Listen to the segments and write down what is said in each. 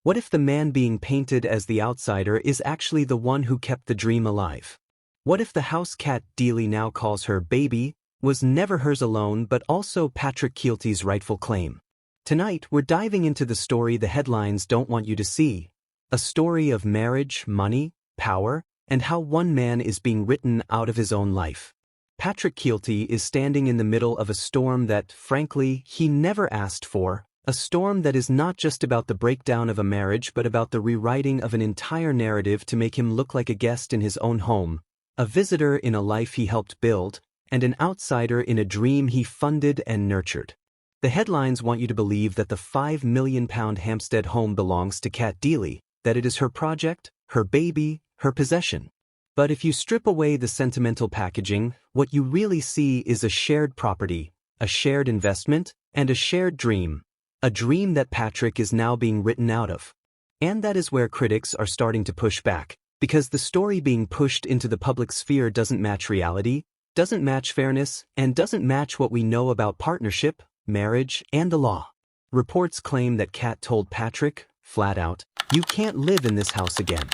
What if the man being painted as the outsider is actually the one who kept the dream alive? What if the house Cat Deeley now calls her baby was never hers alone but also Patrick Kielty's rightful claim? Tonight, we're diving into the story the headlines don't want you to see. A story of marriage, money, power, and how one man is being written out of his own life. Patrick Kielty is standing in the middle of a storm that, frankly, he never asked for, a storm that is not just about the breakdown of a marriage but about the rewriting of an entire narrative to make him look like a guest in his own home, a visitor in a life he helped build, and an outsider in a dream he funded and nurtured. The headlines want you to believe that the £5 million Hampstead home belongs to Cat Deeley, that it is her project, her baby, her possession. But if you strip away the sentimental packaging, what you really see is a shared property, a shared investment, and a shared dream. A dream that Patrick is now being written out of. And that is where critics are starting to push back, because the story being pushed into the public sphere doesn't match reality, doesn't match fairness, and doesn't match what we know about partnership, marriage, and the law. Reports claim that Cat told Patrick, flat out, "You can't live in this house again."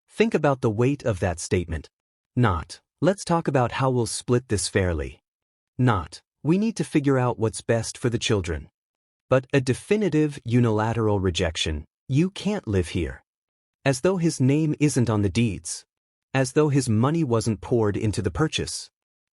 Think about the weight of that statement. Not, "Let's talk about how we'll split this fairly." Not, "We need to figure out what's best for the children." But a definitive, unilateral rejection. "You can't live here." As though his name isn't on the deeds. As though his money wasn't poured into the purchase.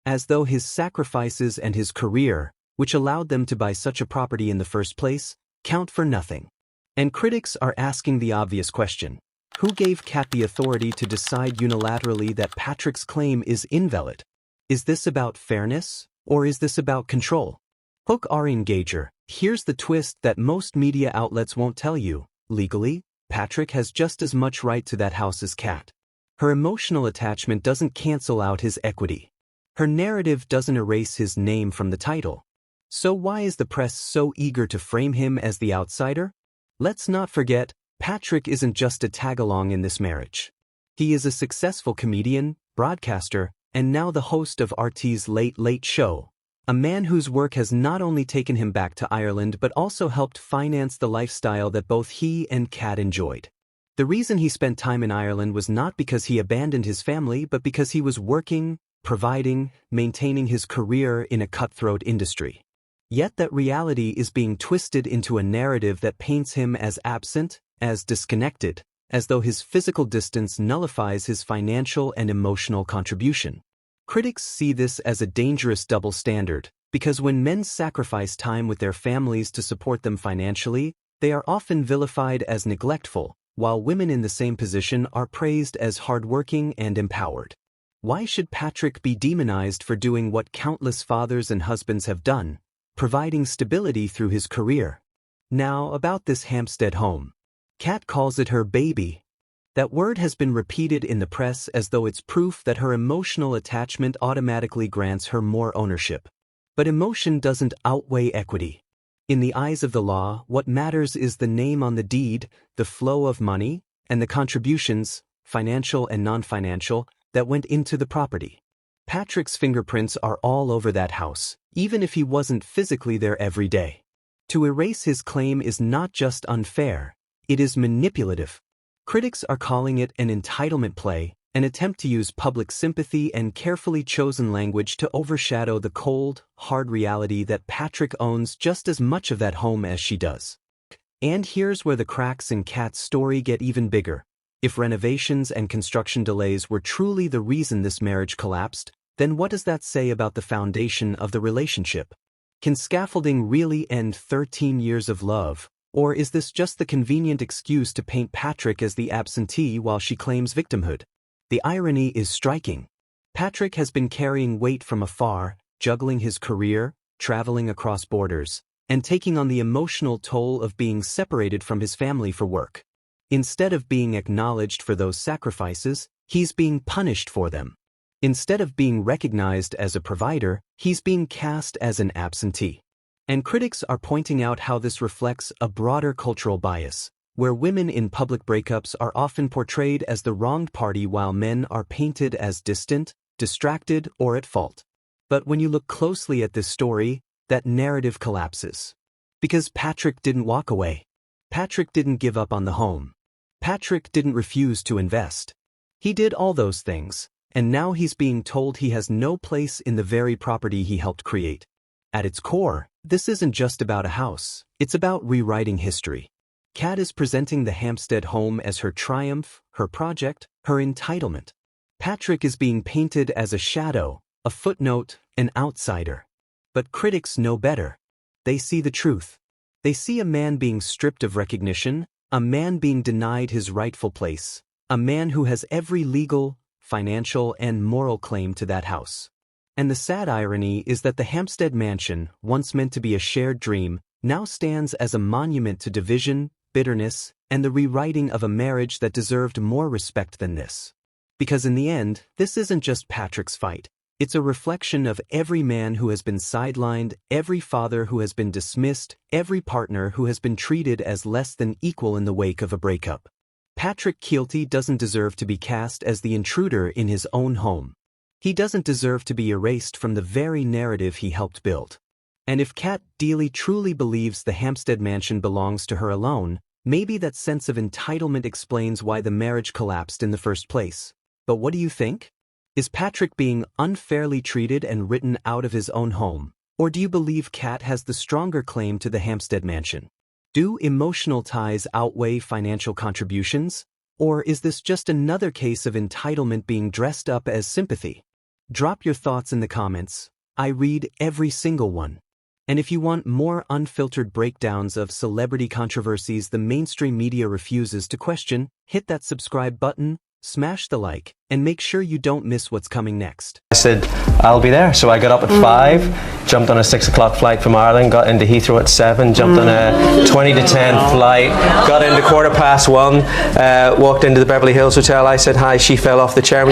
As though his sacrifices and his career, which allowed them to buy such a property in the first place, count for nothing. And critics are asking the obvious question. Who gave Cat the authority to decide unilaterally that Patrick's claim is invalid? Is this about fairness, or is this about control? Hook our engager. Here's the twist that most media outlets won't tell you. Legally, Patrick has just as much right to that house as Cat. Her emotional attachment doesn't cancel out his equity. Her narrative doesn't erase his name from the title. So why is the press so eager to frame him as the outsider? Let's not forget, Patrick isn't just a tag-along in this marriage. He is a successful comedian, broadcaster, and now the host of RT's Late Late Show. A man whose work has not only taken him back to Ireland but also helped finance the lifestyle that both he and Cat enjoyed. The reason he spent time in Ireland was not because he abandoned his family but because he was working, providing, maintaining his career in a cutthroat industry. Yet that reality is being twisted into a narrative that paints him as absent, as disconnected, as though his physical distance nullifies his financial and emotional contribution. Critics see this as a dangerous double standard, because when men sacrifice time with their families to support them financially, they are often vilified as neglectful, while women in the same position are praised as hardworking and empowered. Why should Patrick be demonized for doing what countless fathers and husbands have done, providing stability through his career? Now, about this Hampstead home. Cat calls it her baby. That word has been repeated in the press as though it's proof that her emotional attachment automatically grants her more ownership. But emotion doesn't outweigh equity. In the eyes of the law, what matters is the name on the deed, the flow of money, and the contributions, financial and non-financial, that went into the property. Patrick's fingerprints are all over that house, even if he wasn't physically there every day. To erase his claim is not just unfair, it is manipulative. Critics are calling it an entitlement play, an attempt to use public sympathy and carefully chosen language to overshadow the cold, hard reality that Patrick owns just as much of that home as she does. And here's where the cracks in Cat's story get even bigger. If renovations and construction delays were truly the reason this marriage collapsed, then what does that say about the foundation of the relationship? Can scaffolding really end 13 years of love? Or is this just the convenient excuse to paint Patrick as the absentee while she claims victimhood? The irony is striking. Patrick has been carrying weight from afar, juggling his career, traveling across borders, and taking on the emotional toll of being separated from his family for work. Instead of being acknowledged for those sacrifices, he's being punished for them. Instead of being recognized as a provider, he's being cast as an absentee. And critics are pointing out how this reflects a broader cultural bias, where women in public breakups are often portrayed as the wronged party while men are painted as distant, distracted, or at fault. But when you look closely at this story, that narrative collapses. Because Patrick didn't walk away. Patrick didn't give up on the home. Patrick didn't refuse to invest. He did all those things, and now he's being told he has no place in the very property he helped create. At its core, this isn't just about a house, it's about rewriting history. Cat is presenting the Hampstead home as her triumph, her project, her entitlement. Patrick is being painted as a shadow, a footnote, an outsider. But critics know better. They see the truth. They see a man being stripped of recognition, a man being denied his rightful place, a man who has every legal, financial, and moral claim to that house. And the sad irony is that the Hampstead mansion, once meant to be a shared dream, now stands as a monument to division, bitterness, and the rewriting of a marriage that deserved more respect than this. Because in the end, this isn't just Patrick's fight. It's a reflection of every man who has been sidelined, every father who has been dismissed, every partner who has been treated as less than equal in the wake of a breakup. Patrick Kielty doesn't deserve to be cast as the intruder in his own home. He doesn't deserve to be erased from the very narrative he helped build. And if Cat Deeley truly believes the Hampstead mansion belongs to her alone, maybe that sense of entitlement explains why the marriage collapsed in the first place. But what do you think? Is Patrick being unfairly treated and written out of his own home? Or do you believe Cat has the stronger claim to the Hampstead mansion? Do emotional ties outweigh financial contributions? Or is this just another case of entitlement being dressed up as sympathy? Drop your thoughts in the comments. I read every single one. And if you want more unfiltered breakdowns of celebrity controversies the mainstream media refuses to question, hit that subscribe button, smash the like, and make sure you don't miss what's coming next. I said, I'll be there. So I got up at 5, jumped on a 6 o'clock flight from Ireland, got into Heathrow at 7, jumped on a 20 to 10 flight, got into 1:15, walked into the Beverly Hills Hotel. I said hi, she fell off the chair.